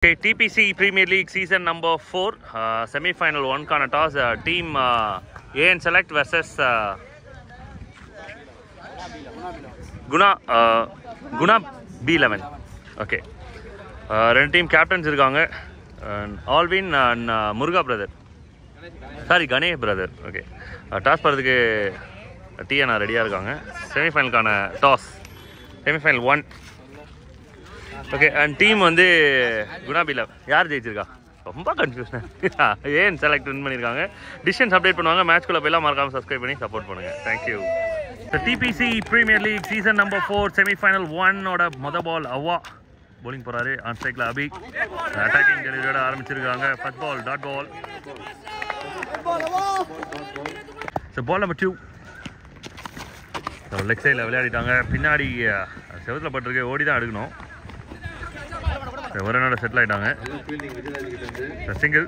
Okay, TPC Premier League season number 4, semi-final 1 kana toss, team AN Select versus Guna B11. Okay, ரெண்டு team captains இருக்காங்க. Alvin and Muruga brother, sorry Ganesh brother. Okay, toss பண்ணுறதுக்கு டிஎன்ஆ ரெடியாக இருக்காங்க. செமிஃபைனலுக்கான toss, semifinal 1. Okay, and team வந்து குணா பில யார் ஜெயிச்சிருக்கா? ரொம்ப கன்ஃபியூஷன். ஏன் செலக்ட் வின் பண்ணியிருக்காங்க. டிசிஷன்ஸ் அப்டேட் பண்ணுவாங்க. மேட்ச்குள்ளே போய்லாம் மறக்காமல் சப்ஸ்கிரைப் பண்ணி சப்போர்ட் பண்ணுங்கள். Thank you. DPC premier league season number 4 semifinal 1ஓட மொதல் பால் அவ்வா bowling போறாரு. ஆன் ஸ்ட்ரைக்ல அபி அட்டாக்கிங் டெலிவரியோட ஆரம்பிச்சிருக்காங்க. First ball dot ball. So ball number 2. Leg சைடில் விளையாடிட்டாங்க. பின்னாடி செவத்தில் பட்டிருக்கு, ஓடி தான் எடுக்கணும். ஒரு நாள் செட்டில் ஆகிட்டாங்க. சிங்கிள்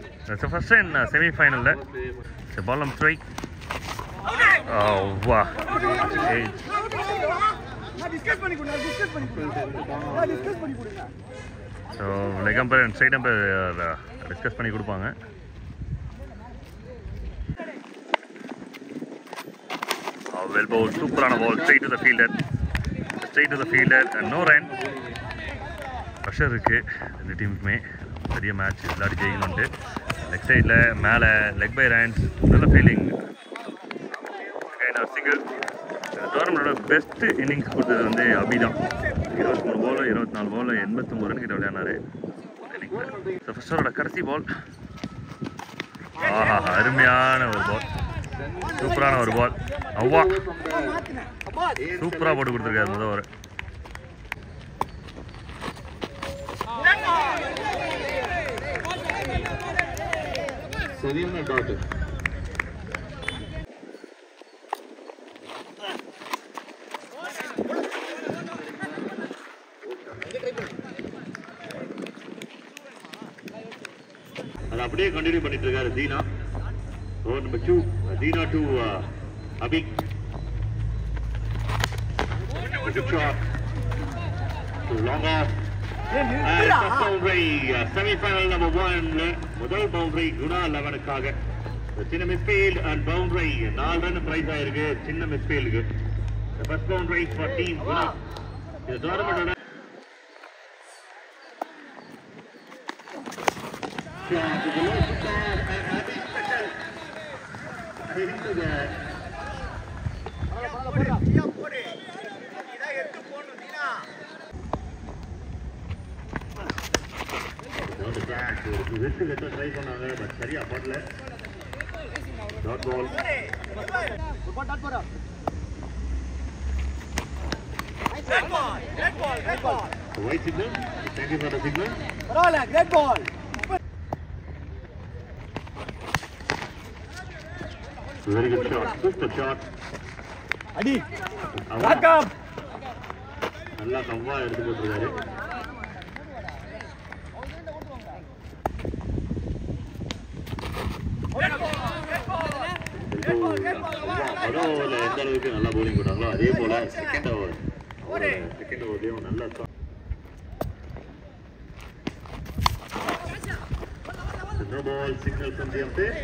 ஃபர்ஸ்ட் டைம் செமிஃபைனலில். Ball number 3. வா so leg umpire and side umpire discuss பண்ணி கொடுப்பாங்க. வெல் பவுல், சூப்பரான ball, straight to the fielder and no run. Pressure இருக்குது ரெண்டு டீமுக்குமே. பெரிய மேட்ச், விளையாடி ஜெயிக்கணுன்ட்டு. லெக் சைடில் மேலே லெக் பை ரன்ஸ், நல்ல ஃபீலிங். சிங்கிள். டோர்னமெண்டோட பெஸ்ட் இன்னிங்ஸ் கொடுத்தது வந்து அபி தான். 23 பால் 24 பால் 89 ரன் கிட்ட விளையாடினாரு. ஸோ ஃபர்ஸ்ட் ஓவரோட கடைசி பால். ஆஹா, அருமையான ஒரு பால், சூப்பரான ஒரு பால். அவ்வா சூப்பராக போட்டு கொடுத்துருக்காரு முதல் ஓவர். அதை அப்படியே கண்டினியூ பண்ணிட்டு இருக்காரு Dheena. Over number 2, Dheena to Abhi. Long off. Semifinal number 1 முதல் பவுண்டரி குணா 11க்காக. சின்ன misfield and boundary 4 run prize ஆயிருக்கு சின்ன மிஸ்ஃபீல்டுக்கு. First boundary for team Guna. இந்த டோர்னமெண்டோட ட்ரை பண்ணாங்க, பட் சரியா படல. Dot ball. White signal. Thank you for the signal. Great ball. Very good shot. Super shot. Adi. Back up. நல்லா கவ்வா எடுத்து போட்டுருக்காரு. முதல் ஓவரில் எந்த அளவுக்கு நல்லா போலிங் போட்டாங்களோ அதே போல செகண்ட் ஓவர்லேயும் நல்லா ball. Signal from the umpire.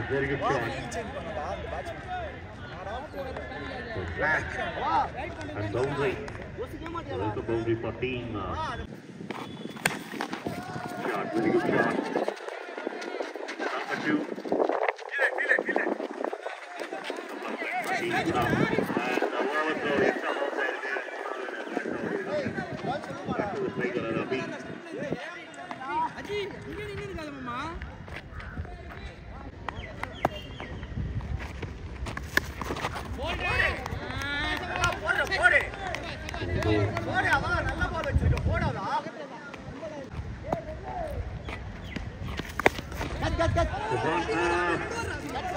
Very good shot. Back and boundary. Welcome boundary for team. Shot, very good shot. Number 2. And the overthrow is outside there. Back to the striker Rabi.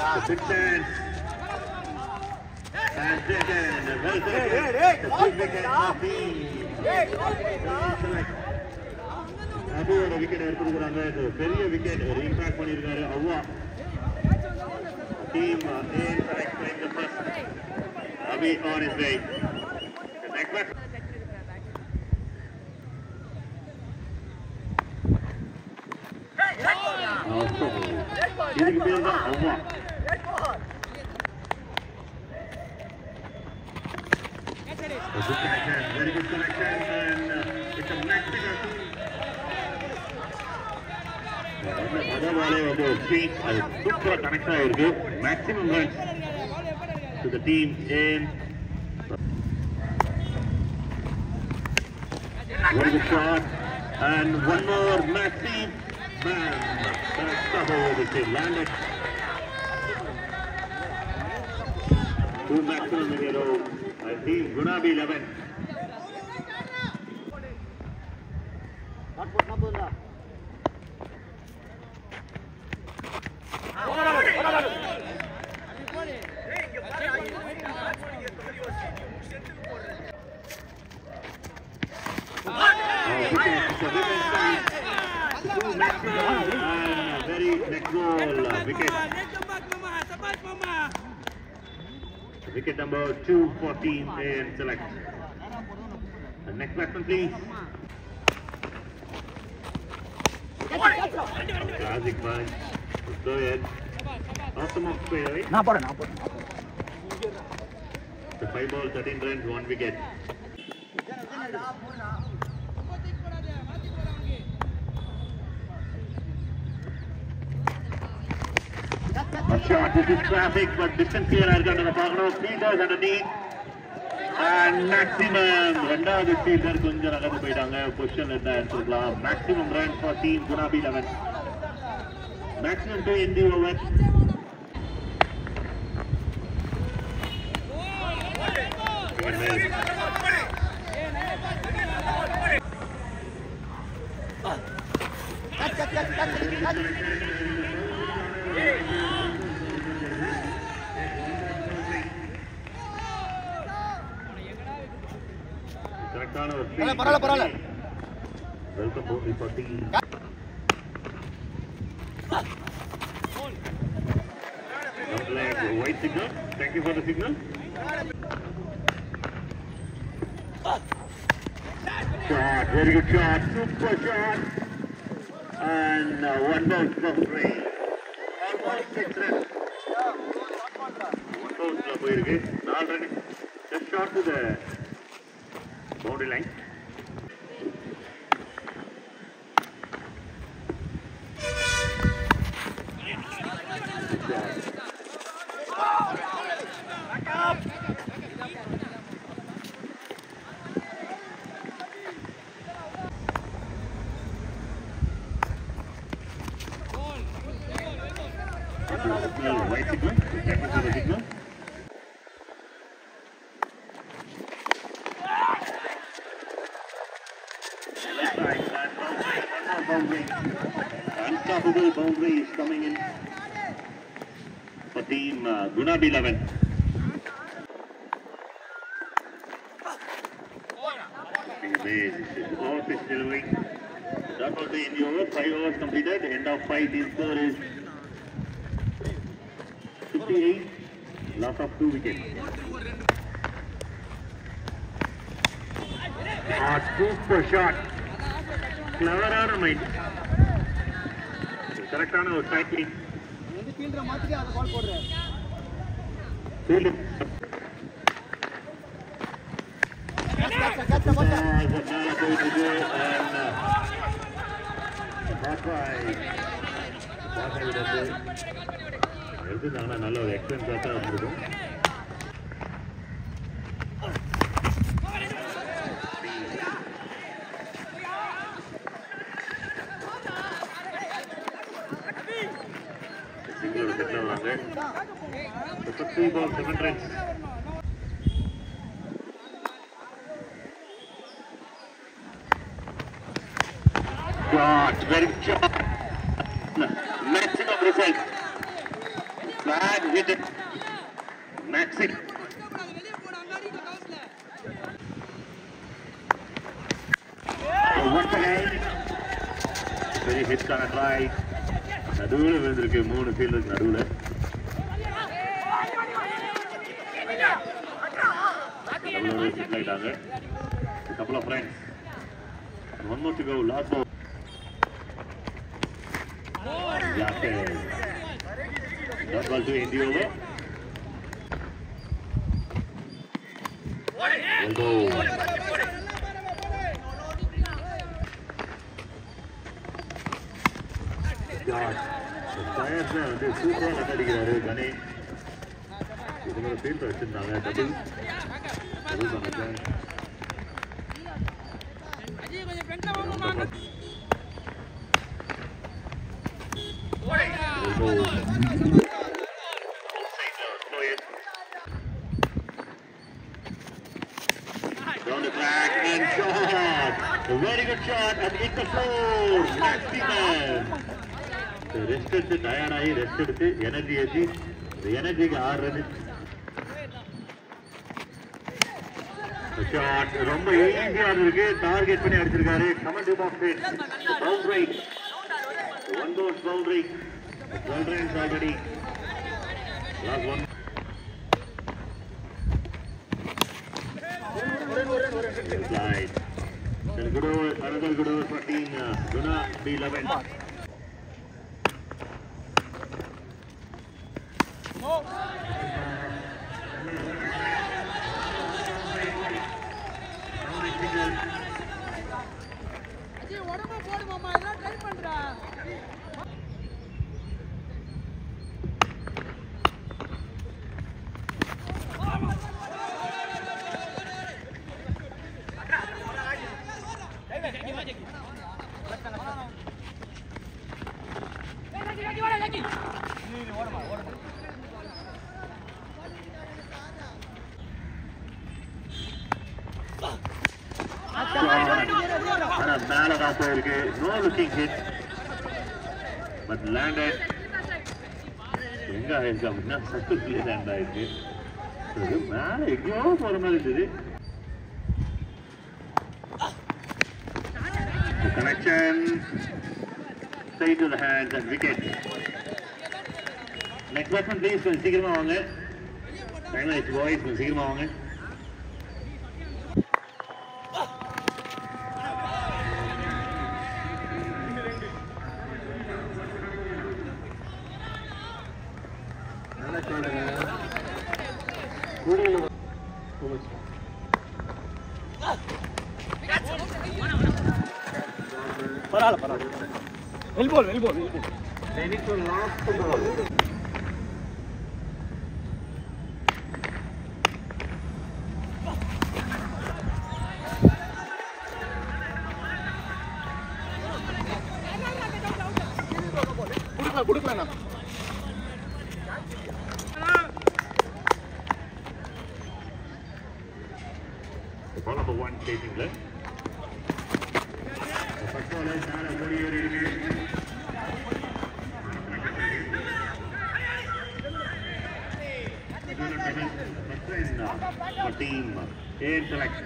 The big man. And second, well taken. The big wicket of the select. அபுவோட wicket எடுத்துருக்காங்க. பெரிய wicket impact பண்ணியிருக்காரு அவ்வா. team in the first. Avi on his way. The next one. இதுக்கு பேர் தான் அவ்வா. Very good connection and it's a maximum. அதனாலே வந்து ஸ்பீட் அது சூப்பரா கனெக்ட் ஆயிருக்கு. Maximum runs to the team in. Very good shot and one more Maxime. Man, that's tough over the team. Landed. Two maximum in a row. And team gonna be 11. Very next goal, wicket. Wicket number 214 in select. The next batsman, please. Classic punch. Go ahead. Off the mark straight away. The 5 ball, 13 runs, 1 wicket. A shot, this is traffic, but distance here has got to the Pagano. Fielders underneath. And maximum. Rendavathu fielder konjam nagadhu poidanga. Position edda eduthukalam. Maximum runs for team Gunabi 11. Maximum 2 in the over. பரவாயில்ல Welcome home reporting. White signal. Thank you for the signal. Shot, very good shot, super shot. And one bounce from three. Almost 6 runs. One bounce போயிருக்கு. 4 runs. Just shot to the boundary line. White signal. Thank you for the signal. Unstoppable boundary is coming in for team Gunabi 11. Off is delivering. That was the end over. 5 overs completed. End of 5. Team score is 58. Loss of 2 wickets. Super shot. Clever on a mind. Correct on our striking. Field it. நல்ல ஒரு experience தான் இருக்கும். சிங்கிளோட settle வராங்க. 3 balls 7 runs. Shot, very shot. Maximum result. Flag hit it. Maxim. Once again, very hit on a try. நடுவில் விழுந்திருக்கு 3 ஃபீல்டருக்கு நடுவில். settle ஆயிட்டாங்க. A couple of runs. One more to go. Last ball. Yates. That ball to end the over. Well go. Tires வந்து சூப்பரா கட்டடிக்கிறாரு கணே. இதுல ஒரு field வச்சிருந்தாங்க double பண்ணாங்க. அஜய் கொஞ்சம் ஃப்ரண்ட்ல வாங்க. Down the track and shot. A very good shot and hit the floor. Nasty man. Rest எடுத்து டயர்ட் ஆகி ரெஸ்ட் எடுத்து எனர்ஜி ஏற்றி எனர்ஜிக்கு 6 ரன். ஷாட் ரொம்ப ஈஸியா இருக்கு. டார்கெட் பண்ணி அடிச்சிருக்காரு. Comment box hit. Boundary. One goes boundary. 12 runs already. Last one. Slide. Another good over for team Guna B11. Ajay உடம்பு போடு மாமா இதெல்லாம் ட்ரை பண்றா. மேல தான் போயிருக்கு. No looking hit but landed. எங்க ஆயிருக்கு அப்படின்னா சர்க்கிள்ல லேண்ட் ஆயிருக்கு. மேல எங்கேயோ போற மாதிரி இருந்தது. Connection straight to the hands and wicket. Next batsman please கொஞ்சம் சீக்கிரமா வாங்க. டைம் ஆயிடுச்சு பாய்ஸ், கொஞ்சம் சீக்கிரமா வாங்க. பரவாயில்ல. வெளிபோல். Ready for last ball. கொடுக்கலாம். Ball number 1 chasing left. The first ball is not a good year. For team A select.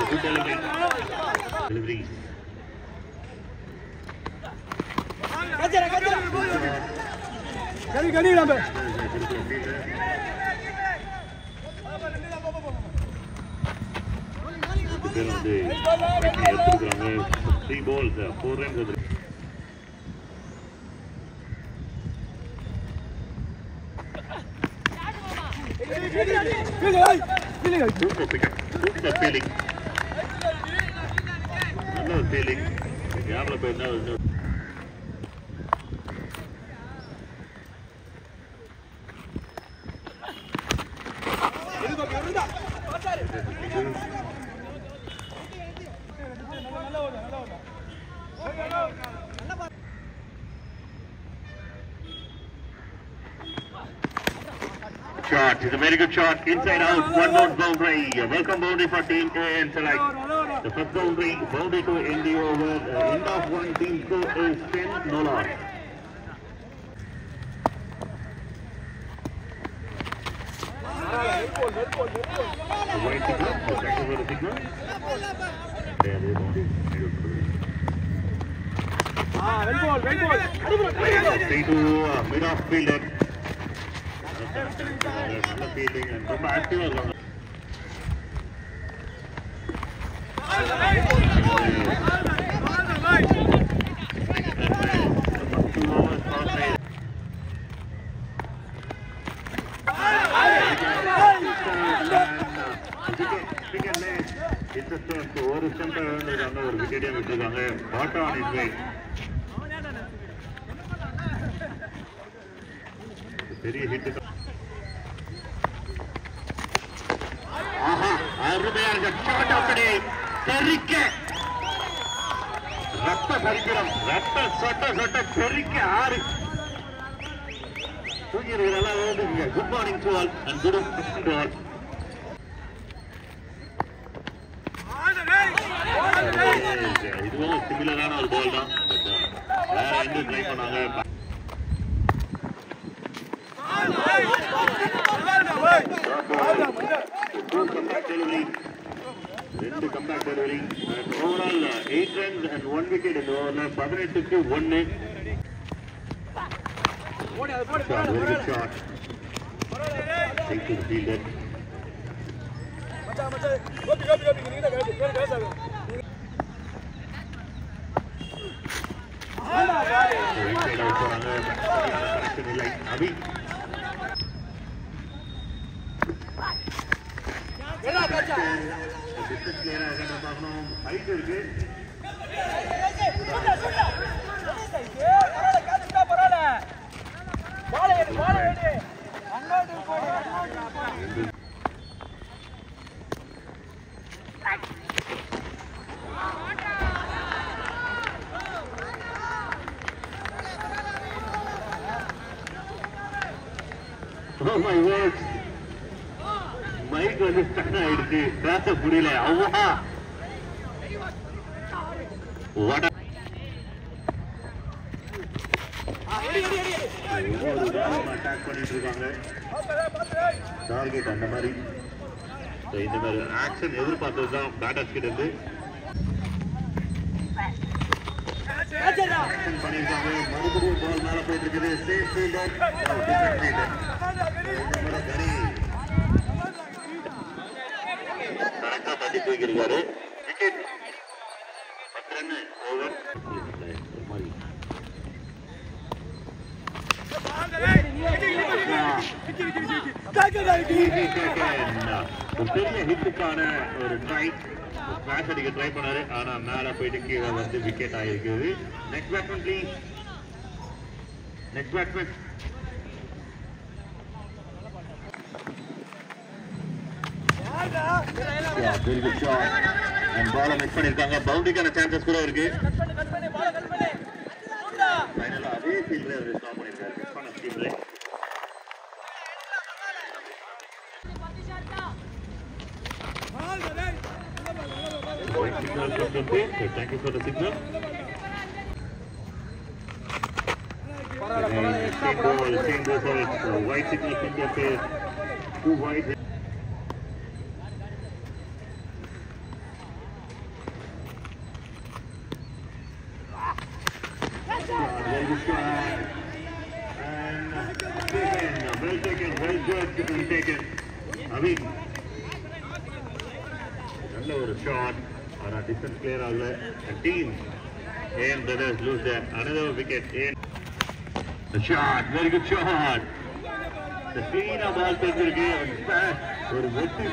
Good delivery. கடி நம்ம பேர் வந்து எடுத்துருக்காங்க. 3 balls 4 runs அது. Super pick up. Super feeling. நல்ல feeling. யாரில் போய் என்ன shot. It's a very good shot. Inside out. One more boundary. Welcome boundary for team A and select. The first boundary to end the over. End of one. Team score is 10, no loss. white signal, the second for the signal. There is only well ball stay to mid-off fielder. நல்ல fielding and ரொம்ப ஆக்டிவா இருக்காங்க. ஒரு stump விழுந்திருக்காங்க, ஒரு விக்கெட்டையும் விட்டுருக்காங்க. பாட்டா on is வே. பெரிய hit. ஆஹா, அருமையா இருக்க ஷாட் அப்படி தெரிக்க ரத்த சரித்திரம், ரத்த சொட்ட தெரிக்க ஆறு தூங்கிருக்கிறதெல்லாம் ஓடுங்க. Good morning to all and good afternoon to all. இதுவும் சிமிலரான ஒரு பால் தான், வேற எங்க ட்ரை பண்ணாங்க. ரெண்டு comeback delivery. Overall 8 runs and 1 wicket இந்த ஓவர்ல 18க்கு 1. Very good shot. Take to the fielder. Inside out போறாங்க. கனெக்ஷன் இல்லை. அபி டிஸ்டன்ஸ் கிளியரா இருக்கான்னு பார்க்கணும். ஹைட் இருக்கு. Oh my word. மைக் வந்து ஸ்டன் ஆயிடுச்சு, பேச முடியல. அவ்வா ஒவ்வொரு அட்டாக் பண்ணிட்டு இருக்காங்க. டார்கெட் அந்த மாதிரி இந்த மாதிரி ஆக்ஷன் எதிர்பார்த்ததுதான் பேட்டர்ஸ் கிட்ட இருந்து. ஆக்ஷன் பண்ணிருக்காங்க. மறுபடியும் பால் மேல போயிட்டு இருக்குது. Safe fielder, defence fielder. இந்த முறை கனி கரெக்டா தட்டி தூக்கிருக்காரு. Wicket 10 run over. பெரிய ஹிட்டுக்கான ஒரு ட்ரை, ஸ்மாஷ் அடிக்க ட்ரை பண்ணாரு. ஆனா மேல போயிட்டு கீழே வந்து விக்கெட் ஆகிருக்குது. Next batsman please. Next batsman. Very good shot. And பாலை மிஸ் பண்ணிருக்காங்க. பவுண்டரிக்கான சான்சஸ் கூட இருக்கு. ஃபைனலா அதே ஃபீல்ட்ல அவர் ஸ்டாப் பண்ணிருக்காரு. மிஸ் பண்ண ஃபீல்ட்ல. Signal from the pit. Thank you for the signal. Same ball. White signal from the pit. 2 white. Very good shot. And taken. Well judged and taken. Amin. நல்ல ஒரு ஷாட். ஆனா டிஸ்டன்ஸ் கிளியர் ஆகல. Team AN brothers lose that. Another wicket. The shot. Very good shot. The clean ball தெரிஞ்சிருக்கு. ஒரு வெட்டு.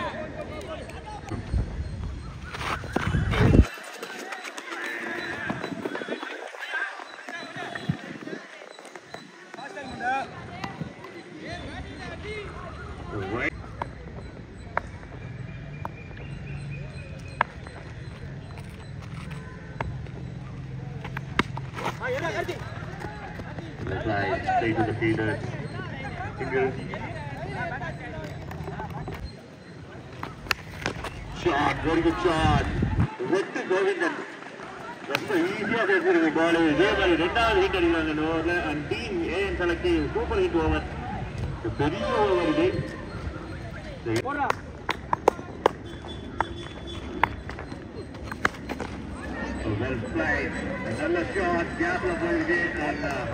Stay to the fielder. Single. Shot. Very good shot. Wet Govindan. ரொம்ப ஈஸியா பேசிருக்கு பால். இதே மாதிரி 2வது ஹிட் அடிக்கிறாங்க இந்த ஓவர்ல. And team AN selective super hit over. பெரிய ஓவர் இது. Well played. நல்ல ஷாட் கேப்ல போயிருக்கு.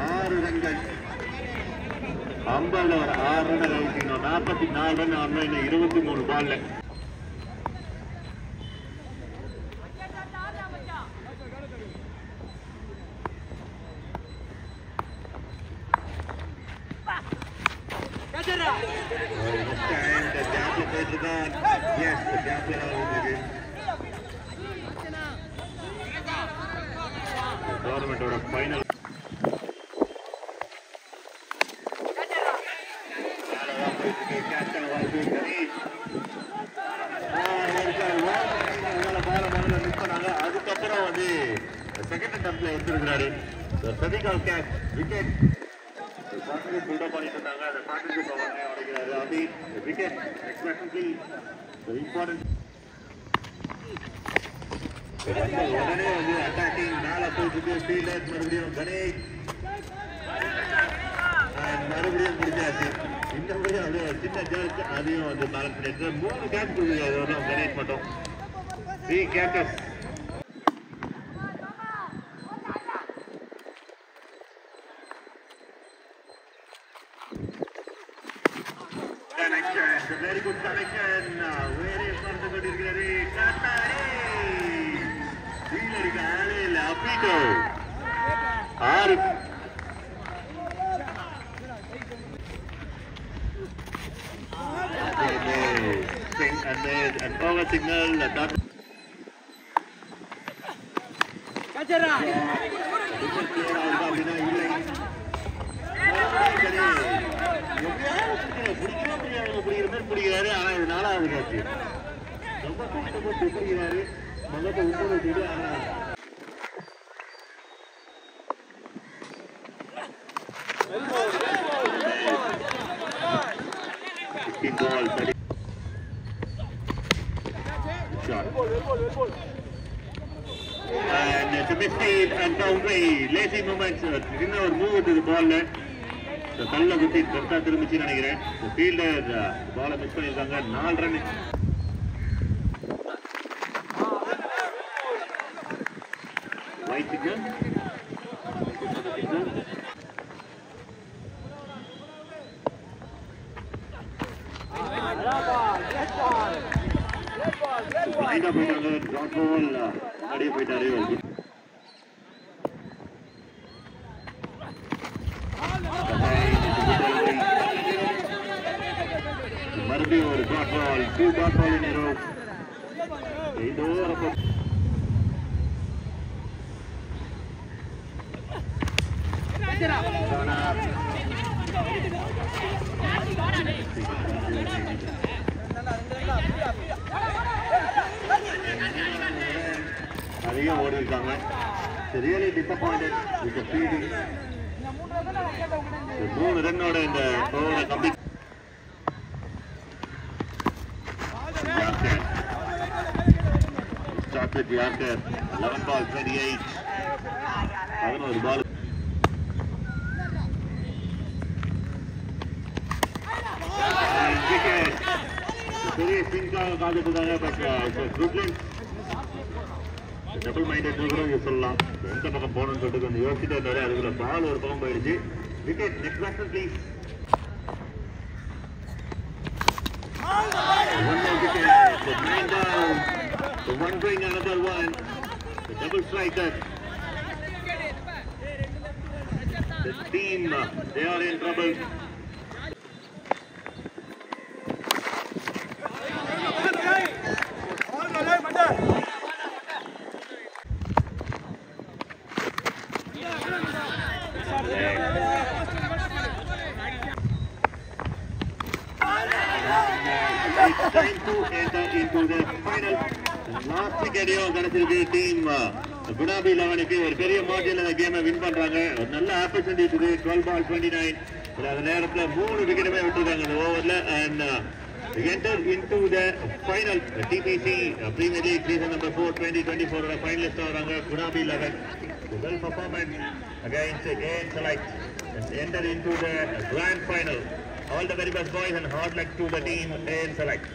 6 ரன்கள். 50 ஒரு 6 ரன் அடிக்கணும். 44 ரன் ஆனா இன்னும் 23 பால்ல. Yes, the gap tournament or a final. அதுக்கப்புறம் வந்து செகண்ட் அட்டம்ப்ட்ல எடுத்துருக்காரு. சதிகால் கேட்ச் விக்கெட் பார்ட்னர்ஷிப் பில்டப் பண்ணிட்டு இருந்தாங்க. அந்த பார்ட்னர்ஷிப் அவங்க உடைக்கிறாரு. அது விக்கெட் எக்ஸ்பெக்டன்சி இம்பார்ட்டன்ட். உடனே வந்து அட்டாக்கிங் மேல போயிட்டு ஃபீல்டர் மறுபடியும் கணேஷ் மறுபடியும் முடிச்சாச்சு. இந்த முறையும் அது சின்ன ஜர்க் அதையும் வந்து பேலன்ஸ் பண்ணிட்டு 3 கேட்ச் கொடுக்குறாரு கணேஷ் மட்டும். 3 கேட்சஸ். Very good connection. Very fast கொண்டிருக்கிறாரு கட்டாரி. வீலருக்கு ஆளே இல்ல. அப்பீட்டோ 6. And over signal that கச்சரா பிடிக்கிறாரு. ஆனா இது 4வது காட்சி. ரொம்ப கஷ்டப்பட்டு பிடிக்கிறாரு. மகத்தை உட்பட ஆனா and it's a mistake and boundary. Lazy moments. இன்னும் ஒரு மூவ் இது பால்ல கல்ல குத்தி கரெக்டா திரும்பிச்சு நினைக்கிறேன். ஃபீல்டர் பாலை மிஸ் பண்ணியிருக்காங்க. 4 ரன். White signal. லைனா போயிட்டாங்க. டாட் பால் அடியே போயிட்டாரு. மறுபடியும் ஒரு dot ball. 2 dot ball in a row. இதோ அதிகம் ஓடி இருக்காங்க. Really disappointed with fielding. 3 ரன்னோட இந்த ஓவரை complete. Start with Yarker. 11 ball 28. 11 ball. Wicket. பெரிய ஸ்பின்காக காத்துட்டு இருக்காங்க. பட் குட்லண்ட் டபுள் மைண்டட் கூட சொல்லலாம். எந்த பக்கம் போகணும்னு சொல்லிட்டு கொஞ்சம் யோசிச்சுட்டு இருந்தாரு. அதுக்குள்ள பால் ஒரு பக்கம் போயிடுச்சு. Wicket. Next batsman please. One more wicket. The 9 down. The one bring another one. The double striker. The team, they are in trouble. It's time to enter into the final. Last wicket கிடைச்சிருக்கு. Team குணாபி 11க்கு ஒரு பெரிய மார்ஜின்ல இந்த கேமை win பண்றாங்க. ஒரு நல்ல opportunity இருக்குது. 12 ball 29. அந்த நேரத்துல 3 விக்கெட்டுமே விட்டுருக்காங்க இந்த ஓவர்ல. And enter into the final. TPC Premier League season number 4 2024 ஓட finalist ஆறாங்க குணாபி 11. Well performance against select and enter into the grand final. All the very best, boys, and hard luck to the team in select.